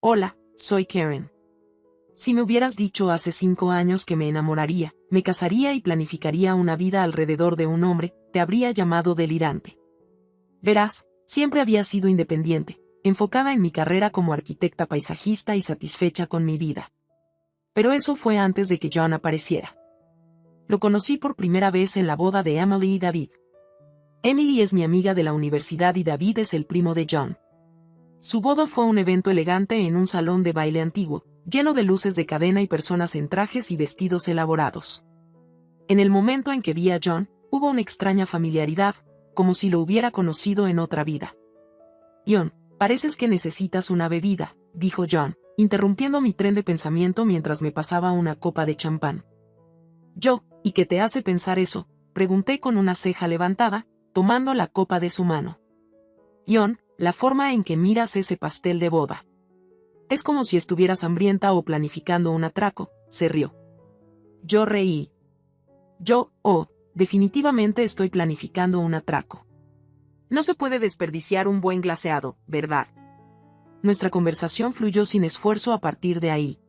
Hola, soy Karen. Si me hubieras dicho hace 5 años que me enamoraría, me casaría y planificaría una vida alrededor de un hombre, te habría llamado delirante. Verás, siempre había sido independiente, enfocada en mi carrera como arquitecta paisajista y satisfecha con mi vida. Pero eso fue antes de que John apareciera. Lo conocí por primera vez en la boda de Emily y David. Emily es mi amiga de la universidad y David es el primo de John. Su boda fue un evento elegante en un salón de baile antiguo, lleno de luces de cadena y personas en trajes y vestidos elaborados. En el momento en que vi a John, hubo una extraña familiaridad, como si lo hubiera conocido en otra vida. John, pareces que necesitas una bebida, dijo John, interrumpiendo mi tren de pensamiento mientras me pasaba una copa de champán. ¿Y qué te hace pensar eso?, pregunté con una ceja levantada, tomando la copa de su mano. John, la forma en que miras ese pastel de boda. Es como si estuvieras hambrienta o planificando un atraco, se rió. Yo reí. Definitivamente estoy planificando un atraco. No se puede desperdiciar un buen glaseado, ¿verdad? Nuestra conversación fluyó sin esfuerzo a partir de ahí.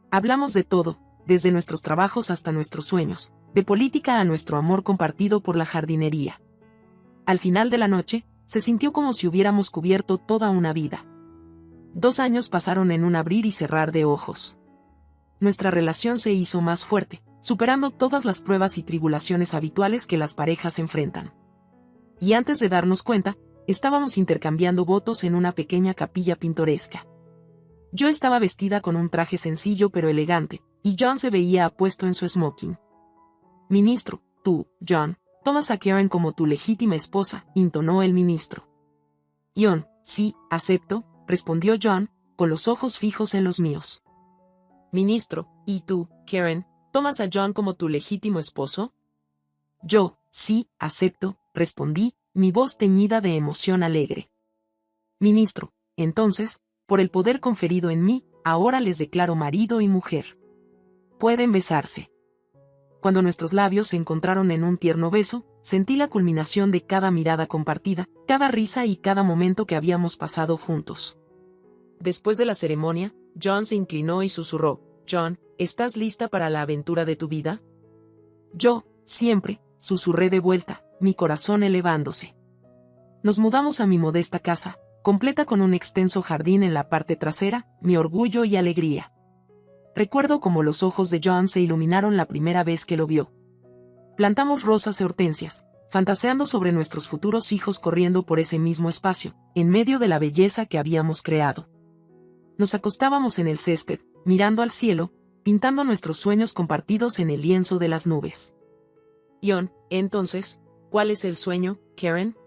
Hablamos de todo, desde nuestros trabajos hasta nuestros sueños, de política a nuestro amor compartido por la jardinería. Al final de la noche, se sintió como si hubiéramos cubierto toda una vida. 2 años pasaron en un abrir y cerrar de ojos. Nuestra relación se hizo más fuerte, superando todas las pruebas y tribulaciones habituales que las parejas enfrentan. Y antes de darnos cuenta, estábamos intercambiando votos en una pequeña capilla pintoresca. Yo estaba vestida con un traje sencillo pero elegante, y John se veía apuesto en su smoking. Ministro, tú, John, tomas a Karen como tu legítima esposa, intonó el ministro. John, sí, acepto, respondió John, con los ojos fijos en los míos. Ministro, ¿y tú, Karen, tomas a John como tu legítimo esposo? Yo, sí, acepto, respondí, mi voz teñida de emoción alegre. Ministro, entonces, por el poder conferido en mí, ahora les declaro marido y mujer. Pueden besarse. Cuando nuestros labios se encontraron en un tierno beso, sentí la culminación de cada mirada compartida, cada risa y cada momento que habíamos pasado juntos. Después de la ceremonia, John se inclinó y susurró, John, ¿estás lista para la aventura de tu vida? Yo, siempre, susurré de vuelta, mi corazón elevándose. Nos mudamos a mi modesta casa, completa con un extenso jardín en la parte trasera, mi orgullo y alegría. Recuerdo cómo los ojos de John se iluminaron la primera vez que lo vio. Plantamos rosas y hortensias, fantaseando sobre nuestros futuros hijos corriendo por ese mismo espacio, en medio de la belleza que habíamos creado. Nos acostábamos en el césped, mirando al cielo, pintando nuestros sueños compartidos en el lienzo de las nubes. John, entonces, ¿cuál es el sueño, Karen?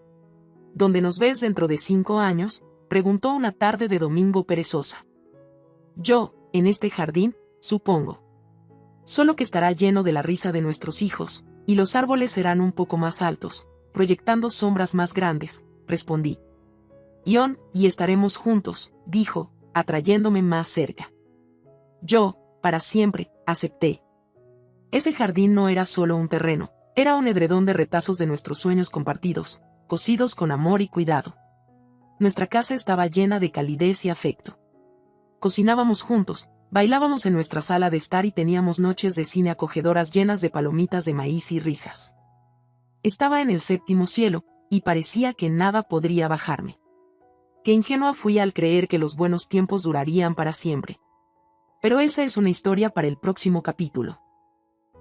¿Dónde nos ves dentro de 5 años?, preguntó una tarde de domingo perezosa. En este jardín, supongo. Solo que estará lleno de la risa de nuestros hijos, y los árboles serán un poco más altos, proyectando sombras más grandes, respondí. Y estaremos juntos, dijo, atrayéndome más cerca. Para siempre, acepté. Ese jardín no era solo un terreno, era un edredón de retazos de nuestros sueños compartidos, cosidos con amor y cuidado. Nuestra casa estaba llena de calidez y afecto. Cocinábamos juntos, bailábamos en nuestra sala de estar y teníamos noches de cine acogedoras llenas de palomitas de maíz y risas. Estaba en el 7º cielo, y parecía que nada podría bajarme. Qué ingenua fui al creer que los buenos tiempos durarían para siempre. Pero esa es una historia para el próximo capítulo.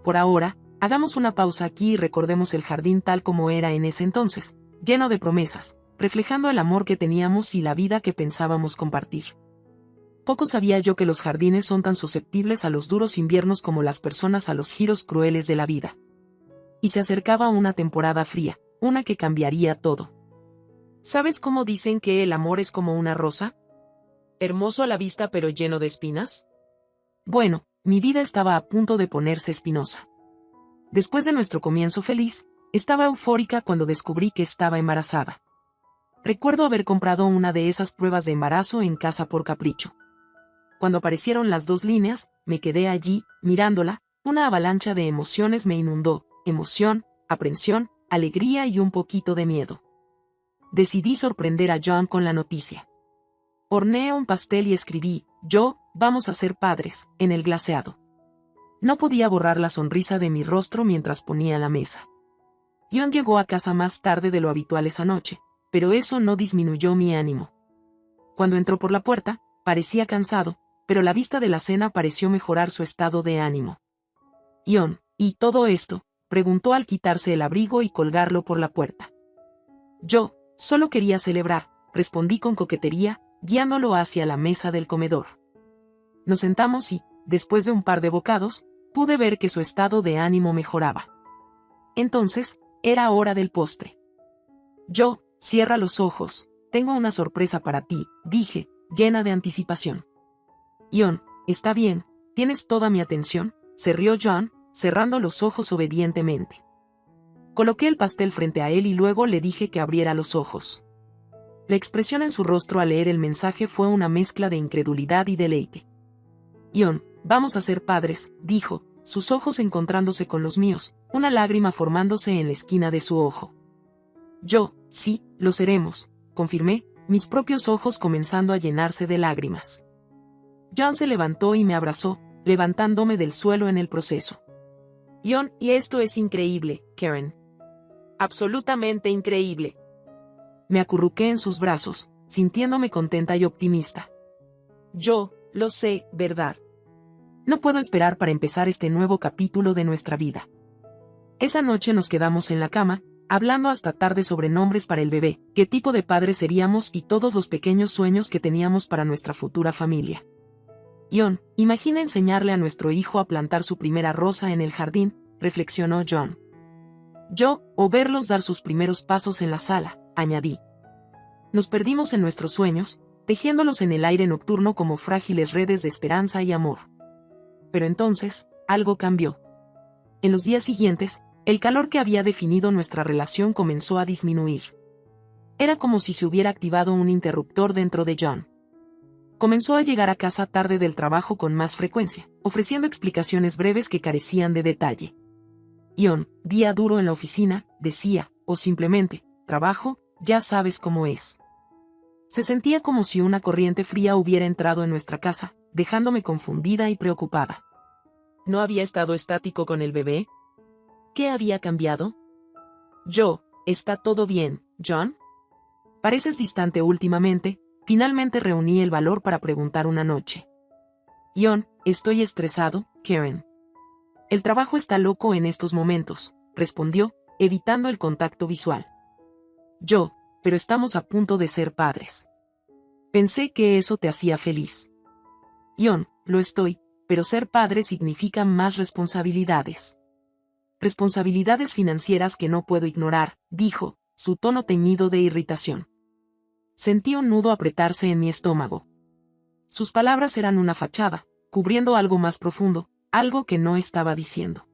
Por ahora, hagamos una pausa aquí y recordemos el jardín tal como era en ese entonces, lleno de promesas, reflejando el amor que teníamos y la vida que pensábamos compartir. Poco sabía yo que los jardines son tan susceptibles a los duros inviernos como las personas a los giros crueles de la vida. Y se acercaba una temporada fría, una que cambiaría todo. ¿Sabes cómo dicen que el amor es como una rosa? Hermoso a la vista pero lleno de espinas. Bueno, mi vida estaba a punto de ponerse espinosa. Después de nuestro comienzo feliz, estaba eufórica cuando descubrí que estaba embarazada. Recuerdo haber comprado una de esas pruebas de embarazo en casa por capricho. Cuando aparecieron las 2 líneas, me quedé allí, mirándola, una avalancha de emociones me inundó, emoción, aprensión, alegría y un poquito de miedo. Decidí sorprender a John con la noticia. Horneé un pastel y escribí, vamos a ser padres, en el glaseado. No podía borrar la sonrisa de mi rostro mientras ponía la mesa. John llegó a casa más tarde de lo habitual esa noche, pero eso no disminuyó mi ánimo. Cuando entró por la puerta, parecía cansado, pero la vista de la cena pareció mejorar su estado de ánimo. John, ¿y todo esto?, preguntó al quitarse el abrigo y colgarlo por la puerta. Yo, solo quería celebrar, respondí con coquetería, guiándolo hacia la mesa del comedor. Nos sentamos y, después de un par de bocados, pude ver que su estado de ánimo mejoraba. Entonces, era hora del postre. Cierra los ojos, tengo una sorpresa para ti, dije, llena de anticipación. John, está bien, tienes toda mi atención, se rió John, cerrando los ojos obedientemente. Coloqué el pastel frente a él y luego le dije que abriera los ojos. La expresión en su rostro al leer el mensaje fue una mezcla de incredulidad y deleite. John, vamos a ser padres, dijo, sus ojos encontrándose con los míos, una lágrima formándose en la esquina de su ojo. Sí, lo seremos, confirmé, mis propios ojos comenzando a llenarse de lágrimas. John se levantó y me abrazó, levantándome del suelo en el proceso. John, y esto es increíble, Karen. Absolutamente increíble. Me acurruqué en sus brazos, sintiéndome contenta y optimista. Lo sé, ¿verdad? No puedo esperar para empezar este nuevo capítulo de nuestra vida. Esa noche nos quedamos en la cama, hablando hasta tarde sobre nombres para el bebé, qué tipo de padres seríamos y todos los pequeños sueños que teníamos para nuestra futura familia. John, imagina enseñarle a nuestro hijo a plantar su primera rosa en el jardín, reflexionó John. O verlos dar sus primeros pasos en la sala, añadí. Nos perdimos en nuestros sueños, tejiéndolos en el aire nocturno como frágiles redes de esperanza y amor. Pero entonces, algo cambió. En los días siguientes, el calor que había definido nuestra relación comenzó a disminuir. Era como si se hubiera activado un interruptor dentro de John. Comenzó a llegar a casa tarde del trabajo con más frecuencia, ofreciendo explicaciones breves que carecían de detalle. John, día duro en la oficina, decía, o simplemente, trabajo, ya sabes cómo es. Se sentía como si una corriente fría hubiera entrado en nuestra casa, dejándome confundida y preocupada. ¿No había estado estático con el bebé? ¿Qué había cambiado? ¿Está todo bien, John? Pareces distante últimamente, finalmente reuní el valor para preguntar una noche. John, estoy estresado, Karen. El trabajo está loco en estos momentos, respondió, evitando el contacto visual. Pero estamos a punto de ser padres. Pensé que eso te hacía feliz. John, lo estoy, pero ser padre significa más responsabilidades. Responsabilidades financieras que no puedo ignorar, dijo, su tono teñido de irritación. Sentí un nudo apretarse en mi estómago. Sus palabras eran una fachada, cubriendo algo más profundo, algo que no estaba diciendo.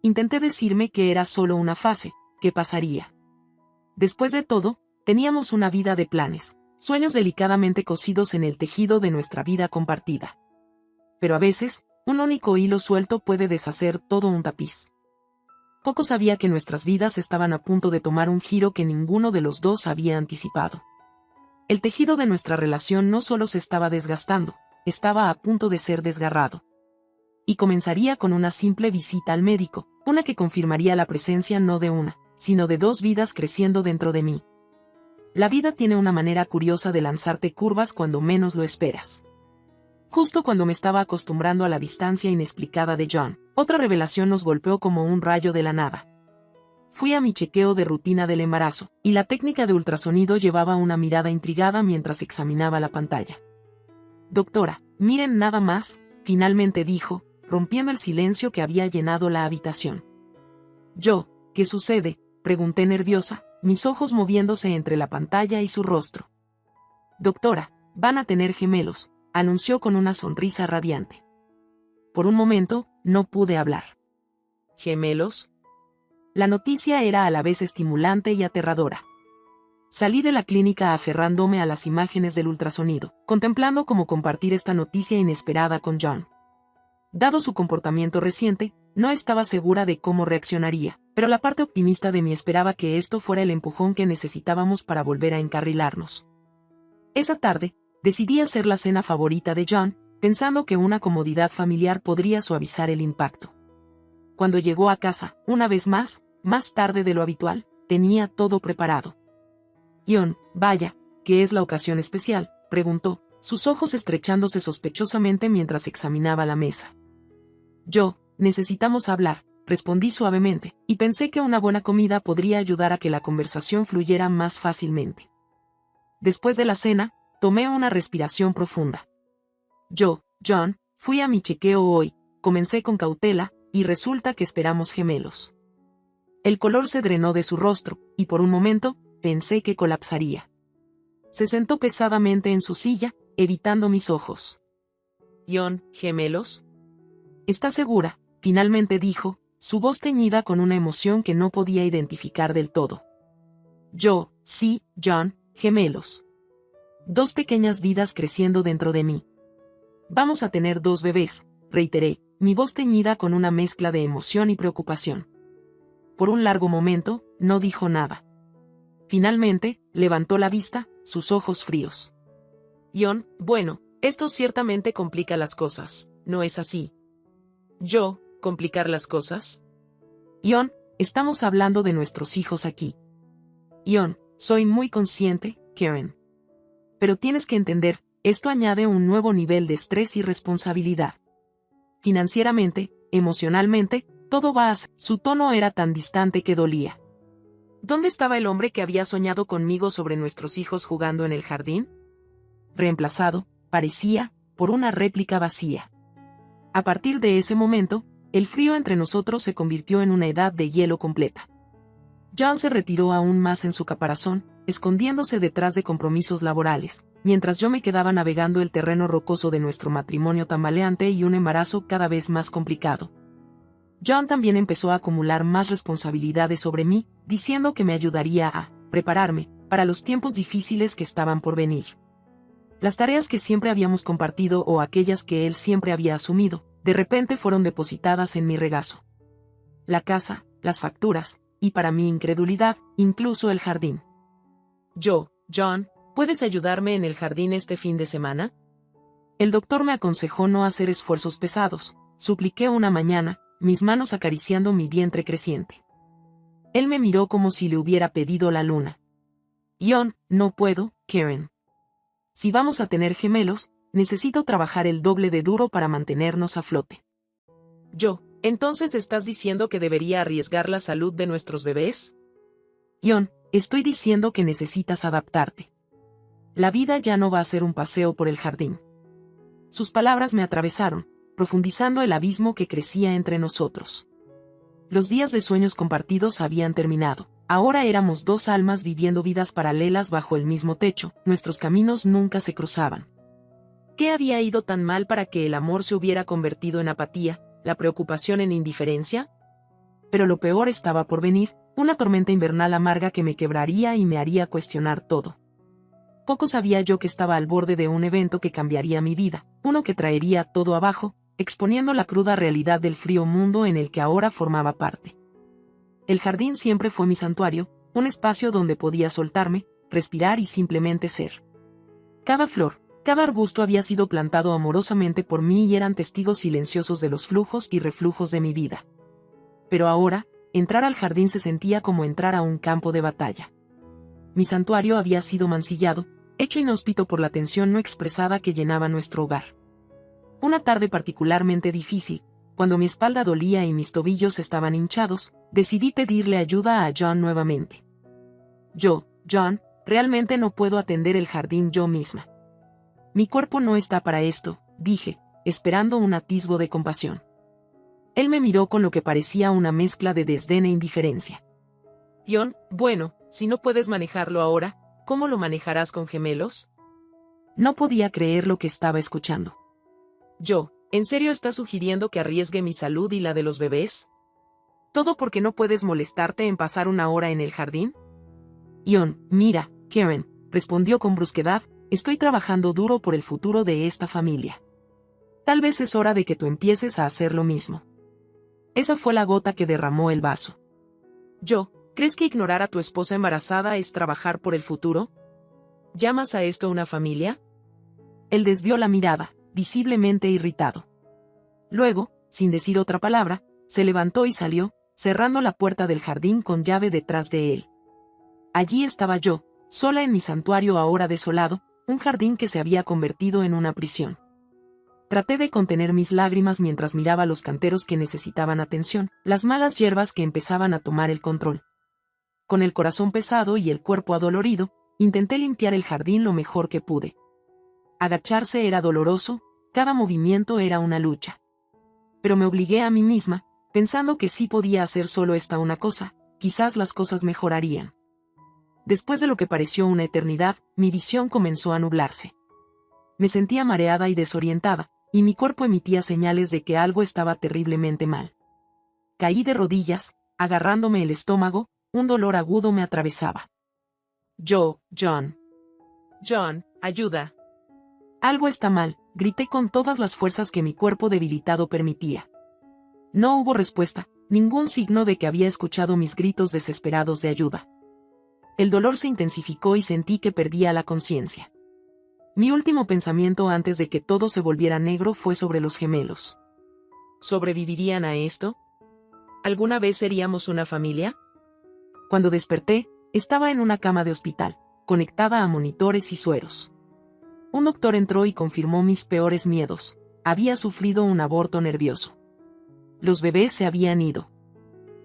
Intenté decirme que era solo una fase, que pasaría. Después de todo, teníamos una vida de planes, sueños delicadamente cosidos en el tejido de nuestra vida compartida. Pero a veces, un único hilo suelto puede deshacer todo un tapiz. Poco sabía que nuestras vidas estaban a punto de tomar un giro que ninguno de los dos había anticipado. El tejido de nuestra relación no solo se estaba desgastando, estaba a punto de ser desgarrado. Y comenzaría con una simple visita al médico, una que confirmaría la presencia no de una, sino de dos vidas creciendo dentro de mí. La vida tiene una manera curiosa de lanzarte curvas cuando menos lo esperas. Justo cuando me estaba acostumbrando a la distancia inexplicada de John, otra revelación nos golpeó como un rayo de la nada. Fui a mi chequeo de rutina del embarazo, y la técnica de ultrasonido llevaba una mirada intrigada mientras examinaba la pantalla. Doctora, miren nada más, finalmente dijo, rompiendo el silencio que había llenado la habitación. ¿Qué sucede?, pregunté nerviosa, mis ojos moviéndose entre la pantalla y su rostro. Doctora, van a tener gemelos, anunció con una sonrisa radiante. Por un momento, no pude hablar. ¿Gemelos? La noticia era a la vez estimulante y aterradora. Salí de la clínica aferrándome a las imágenes del ultrasonido, contemplando cómo compartir esta noticia inesperada con John. Dado su comportamiento reciente, no estaba segura de cómo reaccionaría, pero la parte optimista de mí esperaba que esto fuera el empujón que necesitábamos para volver a encarrilarnos. Esa tarde, Decidí hacer la cena favorita de John, pensando que una comodidad familiar podría suavizar el impacto. Cuando llegó a casa, una vez más tarde de lo habitual, tenía todo preparado. John, vaya, ¿qué es la ocasión especial?, preguntó, sus ojos estrechándose sospechosamente mientras examinaba la mesa. Necesitamos hablar, respondí suavemente, y pensé que una buena comida podría ayudar a que la conversación fluyera más fácilmente. Después de la cena, tomé una respiración profunda. John, fui a mi chequeo hoy, comencé con cautela, y resulta que esperamos gemelos. El color se drenó de su rostro, y por un momento, pensé que colapsaría. Se sentó pesadamente en su silla, evitando mis ojos. John, ¿gemelos? ¿Estás segura?, finalmente dijo, su voz teñida con una emoción que no podía identificar del todo. Sí, John, gemelos. 2 pequeñas vidas creciendo dentro de mí. Vamos a tener 2 bebés, reiteré, mi voz teñida con una mezcla de emoción y preocupación. Por un largo momento, no dijo nada. Finalmente, levantó la vista, sus ojos fríos. John, bueno, esto ciertamente complica las cosas, ¿no es así? ¿Complicar las cosas? John, estamos hablando de nuestros hijos aquí. John, soy muy consciente, Karen. Pero tienes que entender, esto añade un nuevo nivel de estrés y responsabilidad. Financieramente, emocionalmente, todo va a ser. Su tono era tan distante que dolía. ¿Dónde estaba el hombre que había soñado conmigo sobre nuestros hijos jugando en el jardín? Reemplazado, parecía, por una réplica vacía. A partir de ese momento, el frío entre nosotros se convirtió en una edad de hielo completa. John se retiró aún más en su caparazón, escondiéndose detrás de compromisos laborales, mientras yo me quedaba navegando el terreno rocoso de nuestro matrimonio tambaleante y un embarazo cada vez más complicado. John también empezó a acumular más responsabilidades sobre mí, diciendo que me ayudaría a prepararme para los tiempos difíciles que estaban por venir. Las tareas que siempre habíamos compartido o aquellas que él siempre había asumido, de repente fueron depositadas en mi regazo. La casa, las facturas, y para mi incredulidad, incluso el jardín. John, ¿puedes ayudarme en el jardín este fin de semana? El doctor me aconsejó no hacer esfuerzos pesados, supliqué una mañana, mis manos acariciando mi vientre creciente. Él me miró como si le hubiera pedido la luna. John, no puedo, Karen. Si vamos a tener gemelos, necesito trabajar el doble de duro para mantenernos a flote. ¿Entonces estás diciendo que debería arriesgar la salud de nuestros bebés? John, estoy diciendo que necesitas adaptarte. La vida ya no va a ser un paseo por el jardín. Sus palabras me atravesaron, profundizando el abismo que crecía entre nosotros. Los días de sueños compartidos habían terminado. Ahora éramos 2 almas viviendo vidas paralelas bajo el mismo techo, nuestros caminos nunca se cruzaban. ¿Qué había ido tan mal para que el amor se hubiera convertido en apatía, la preocupación en indiferencia? Pero lo peor estaba por venir, una tormenta invernal amarga que me quebraría y me haría cuestionar todo. Poco sabía yo que estaba al borde de un evento que cambiaría mi vida, uno que traería todo abajo, exponiendo la cruda realidad del frío mundo en el que ahora formaba parte. El jardín siempre fue mi santuario, un espacio donde podía soltarme, respirar y simplemente ser. Cada flor, cada arbusto había sido plantado amorosamente por mí y eran testigos silenciosos de los flujos y reflujos de mi vida. Pero ahora, entrar al jardín se sentía como entrar a un campo de batalla. Mi santuario había sido mancillado, hecho inhóspito por la tensión no expresada que llenaba nuestro hogar. Una tarde particularmente difícil, cuando mi espalda dolía y mis tobillos estaban hinchados, decidí pedirle ayuda a John nuevamente. John, realmente no puedo atender el jardín yo misma. Mi cuerpo no está para esto, dije, esperando un atisbo de compasión. Él me miró con lo que parecía una mezcla de desdén e indiferencia. John, bueno, si no puedes manejarlo ahora, ¿cómo lo manejarás con gemelos? No podía creer lo que estaba escuchando. ¿En serio estás sugiriendo que arriesgue mi salud y la de los bebés? ¿Todo porque no puedes molestarte en pasar una hora en el jardín? John, mira, Karen, respondió con brusquedad, estoy trabajando duro por el futuro de esta familia. Tal vez es hora de que tú empieces a hacer lo mismo. Esa fue la gota que derramó el vaso. ¿Crees que ignorar a tu esposa embarazada es trabajar por el futuro? ¿Llamas a esto una familia? Él desvió la mirada, visiblemente irritado. Luego, sin decir otra palabra, se levantó y salió, cerrando la puerta del jardín con llave detrás de él. Allí estaba yo, sola en mi santuario ahora desolado, un jardín que se había convertido en una prisión. Traté de contener mis lágrimas mientras miraba los canteros que necesitaban atención, las malas hierbas que empezaban a tomar el control. Con el corazón pesado y el cuerpo adolorido, intenté limpiar el jardín lo mejor que pude. Agacharse era doloroso, cada movimiento era una lucha. Pero me obligué a mí misma, pensando que sí podía hacer solo esta una cosa, quizás las cosas mejorarían. Después de lo que pareció una eternidad, mi visión comenzó a nublarse. Me sentía mareada y desorientada, y mi cuerpo emitía señales de que algo estaba terriblemente mal. Caí de rodillas, agarrándome el estómago, un dolor agudo me atravesaba. John, ayuda. Algo está mal, grité con todas las fuerzas que mi cuerpo debilitado permitía. No hubo respuesta, ningún signo de que había escuchado mis gritos desesperados de ayuda. El dolor se intensificó y sentí que perdía la conciencia. Mi último pensamiento antes de que todo se volviera negro fue sobre los gemelos. ¿Sobrevivirían a esto? ¿Alguna vez seríamos una familia? Cuando desperté, estaba en una cama de hospital, conectada a monitores y sueros. Un doctor entró y confirmó mis peores miedos. Había sufrido un aborto nervioso. Los bebés se habían ido.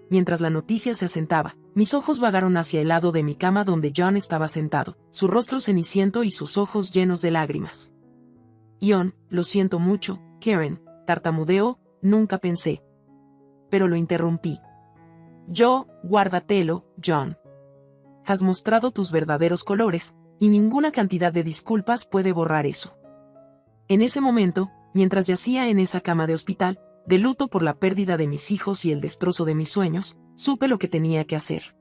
Mientras la noticia se asentaba, mis ojos vagaron hacia el lado de mi cama donde John estaba sentado, su rostro ceniciento y sus ojos llenos de lágrimas. Ion, lo siento mucho, Karen, tartamudeó, nunca pensé. Pero lo interrumpí. Guárdatelo, John. Has mostrado tus verdaderos colores, y ninguna cantidad de disculpas puede borrar eso. En ese momento, mientras yacía en esa cama de hospital, de luto por la pérdida de mis hijos y el destrozo de mis sueños, supe lo que tenía que hacer.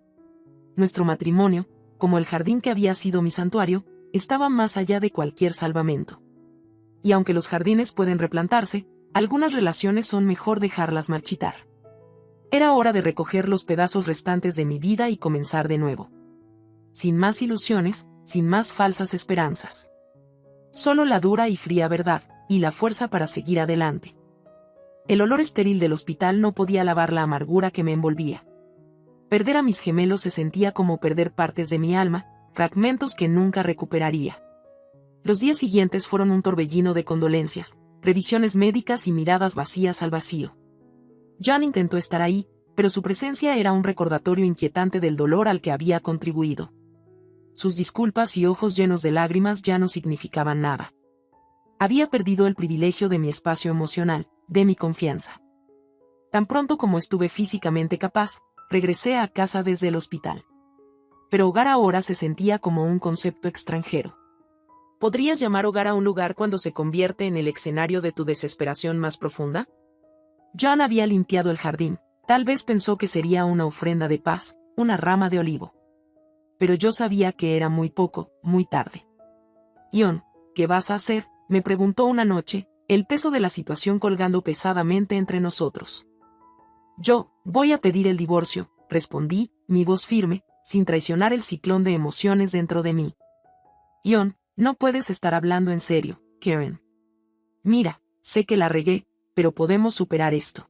Nuestro matrimonio, como el jardín que había sido mi santuario, estaba más allá de cualquier salvamento. Y aunque los jardines pueden replantarse, algunas relaciones son mejor dejarlas marchitar. Era hora de recoger los pedazos restantes de mi vida y comenzar de nuevo. Sin más ilusiones, sin más falsas esperanzas. Solo la dura y fría verdad, y la fuerza para seguir adelante. El olor estéril del hospital no podía lavar la amargura que me envolvía. Perder a mis gemelos se sentía como perder partes de mi alma, fragmentos que nunca recuperaría. Los días siguientes fueron un torbellino de condolencias, revisiones médicas y miradas vacías al vacío. John intentó estar ahí, pero su presencia era un recordatorio inquietante del dolor al que había contribuido. Sus disculpas y ojos llenos de lágrimas ya no significaban nada. Había perdido el privilegio de mi espacio emocional, de mi confianza. Tan pronto como estuve físicamente capaz, regresé a casa desde el hospital. Pero hogar ahora se sentía como un concepto extranjero. ¿Podrías llamar hogar a un lugar cuando se convierte en el escenario de tu desesperación más profunda? John había limpiado el jardín, tal vez pensó que sería una ofrenda de paz, una rama de olivo. Pero yo sabía que era muy poco, muy tarde. Ion, ¿qué vas a hacer?, me preguntó una noche, el peso de la situación colgando pesadamente entre nosotros. Voy a pedir el divorcio, respondí, mi voz firme, sin traicionar el ciclón de emociones dentro de mí. Ion, no puedes estar hablando en serio, Karen. Mira, sé que la regué, pero podemos superar esto.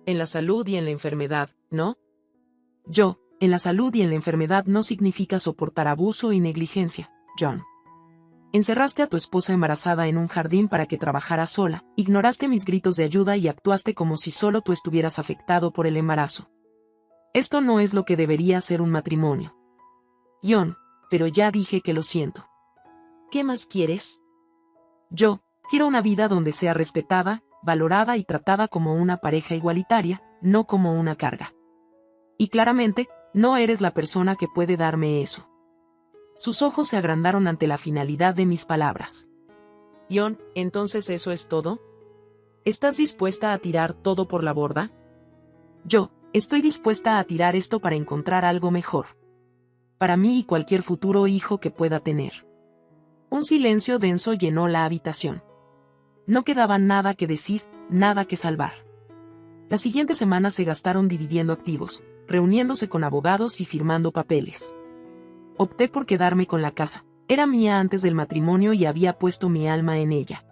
En la salud y en la enfermedad, ¿no? En la salud y en la enfermedad no significa soportar abuso y negligencia, John. Encerraste a tu esposa embarazada en un jardín para que trabajara sola, ignoraste mis gritos de ayuda y actuaste como si solo tú estuvieras afectado por el embarazo. Esto no es lo que debería ser un matrimonio. John, pero ya dije que lo siento. ¿Qué más quieres? Quiero una vida donde sea respetada, valorada y tratada como una pareja igualitaria, no como una carga. Y claramente, no eres la persona que puede darme eso. Sus ojos se agrandaron ante la finalidad de mis palabras. Ion, ¿entonces eso es todo? ¿Estás dispuesta a tirar todo por la borda? Estoy dispuesta a tirar esto para encontrar algo mejor. Para mí y cualquier futuro hijo que pueda tener. Un silencio denso llenó la habitación. No quedaba nada que decir, nada que salvar. Las siguientes semanas se gastaron dividiendo activos, reuniéndose con abogados y firmando papeles. Opté por quedarme con la casa, Era mía antes del matrimonio y había puesto mi alma en ella.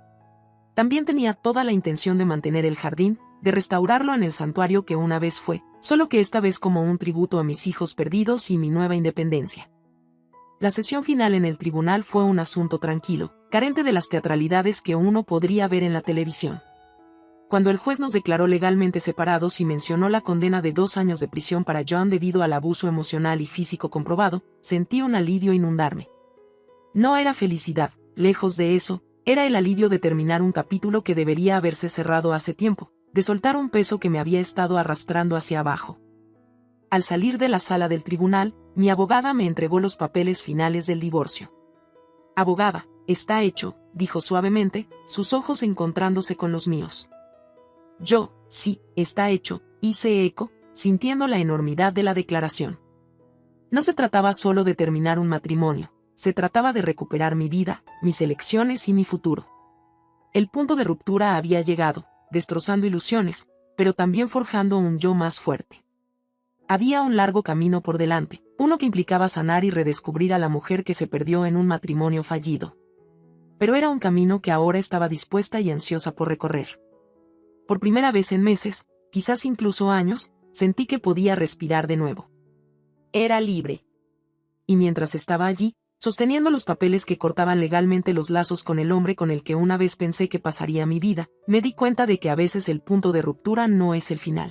También tenía toda la intención de mantener el jardín, de restaurarlo en el santuario que una vez fue, solo que esta vez como un tributo a mis hijos perdidos y mi nueva independencia. La sesión final en el tribunal fue un asunto tranquilo, carente de las teatralidades que uno podría ver en la televisión. Cuando el juez nos declaró legalmente separados y mencionó la condena de 2 años de prisión para John debido al abuso emocional y físico comprobado, sentí un alivio inundarme. No era felicidad, lejos de eso, era el alivio de terminar un capítulo que debería haberse cerrado hace tiempo, de soltar un peso que me había estado arrastrando hacia abajo. Al salir de la sala del tribunal, mi abogada me entregó los papeles finales del divorcio. «Abogada, está hecho», dijo suavemente, sus ojos encontrándose con los míos. Yo, sí, está hecho, hice eco, sintiendo la enormidad de la declaración. No se trataba solo de terminar un matrimonio, se trataba de recuperar mi vida, mis elecciones y mi futuro. El punto de ruptura había llegado, destrozando ilusiones, pero también forjando un yo más fuerte. Había un largo camino por delante, uno que implicaba sanar y redescubrir a la mujer que se perdió en un matrimonio fallido. Pero era un camino que ahora estaba dispuesta y ansiosa por recorrer. Por primera vez en meses, quizás incluso años, sentí que podía respirar de nuevo. Era libre. Y mientras estaba allí, sosteniendo los papeles que cortaban legalmente los lazos con el hombre con el que una vez pensé que pasaría mi vida, me di cuenta de que a veces el punto de ruptura no es el final.